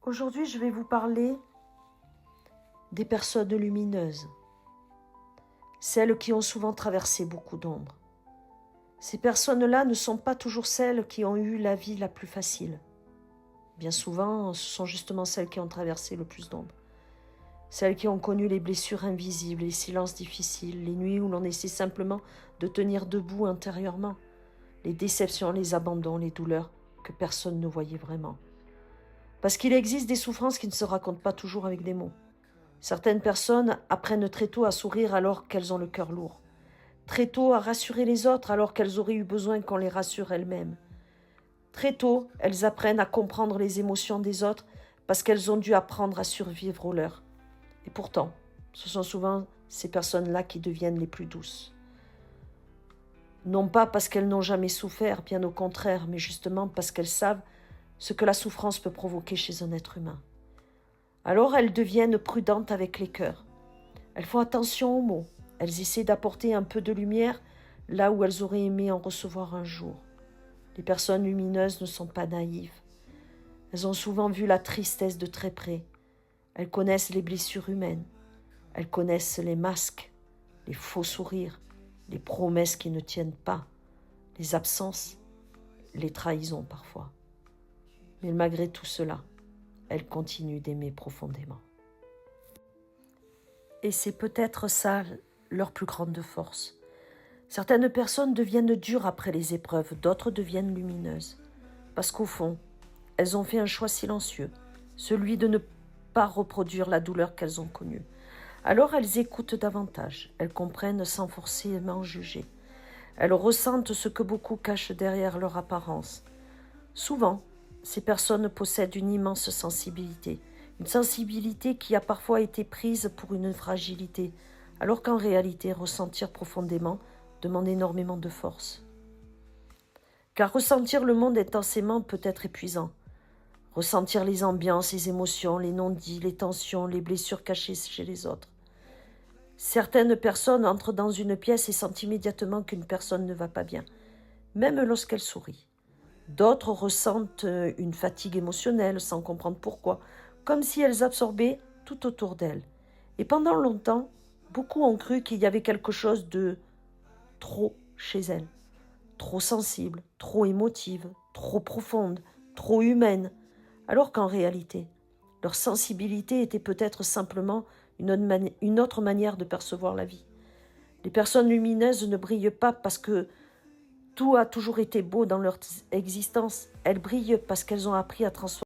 Aujourd'hui, je vais vous parler des personnes lumineuses, celles qui ont souvent traversé beaucoup d'ombres. Ces personnes-là ne sont pas toujours celles qui ont eu la vie la plus facile. Bien souvent, ce sont justement celles qui ont traversé le plus d'ombres. Celles qui ont connu les blessures invisibles, les silences difficiles, les nuits où l'on essaie simplement de tenir debout intérieurement, les déceptions, les abandons, les douleurs que personne ne voyait vraiment. Parce qu'il existe des souffrances qui ne se racontent pas toujours avec des mots. Certaines personnes apprennent très tôt à sourire alors qu'elles ont le cœur lourd. Très tôt à rassurer les autres alors qu'elles auraient eu besoin qu'on les rassure elles-mêmes. Très tôt, elles apprennent à comprendre les émotions des autres parce qu'elles ont dû apprendre à survivre aux leurs. Et pourtant, ce sont souvent ces personnes-là qui deviennent les plus douces. Non pas parce qu'elles n'ont jamais souffert, bien au contraire, mais justement parce qu'elles savent ce que la souffrance peut provoquer chez un être humain. Alors elles deviennent prudentes avec les cœurs. Elles font attention aux mots. Elles essaient d'apporter un peu de lumière là où elles auraient aimé en recevoir un jour. Les personnes lumineuses ne sont pas naïves. Elles ont souvent vu la tristesse de très près. Elles connaissent les blessures humaines. Elles connaissent les masques, les faux sourires, les promesses qui ne tiennent pas, les absences, les trahisons parfois. Mais malgré tout cela, elles continuent d'aimer profondément. Et c'est peut-être ça leur plus grande force. Certaines personnes deviennent dures après les épreuves, d'autres deviennent lumineuses. Parce qu'au fond, elles ont fait un choix silencieux, celui de ne pas reproduire la douleur qu'elles ont connue. Alors elles écoutent davantage, elles comprennent sans forcément juger. Elles ressentent ce que beaucoup cachent derrière leur apparence. Souvent, ces personnes possèdent une immense sensibilité, une sensibilité qui a parfois été prise pour une fragilité, alors qu'en réalité, ressentir profondément demande énormément de force. Car ressentir le monde intensément peut être épuisant. Ressentir les ambiances, les émotions, les non-dits, les tensions, les blessures cachées chez les autres. Certaines personnes entrent dans une pièce et sentent immédiatement qu'une personne ne va pas bien, même lorsqu'elle sourit. D'autres ressentent une fatigue émotionnelle sans comprendre pourquoi, comme si elles absorbaient tout autour d'elles. Et pendant longtemps, beaucoup ont cru qu'il y avait quelque chose de trop chez elles, trop sensible, trop émotive, trop profonde, trop humaine, alors qu'en réalité, leur sensibilité était peut-être simplement une autre manière de percevoir la vie. Les personnes lumineuses ne brillent pas parce que tout a toujours été beau dans leur existence. Elles brillent parce qu'elles ont appris à transformer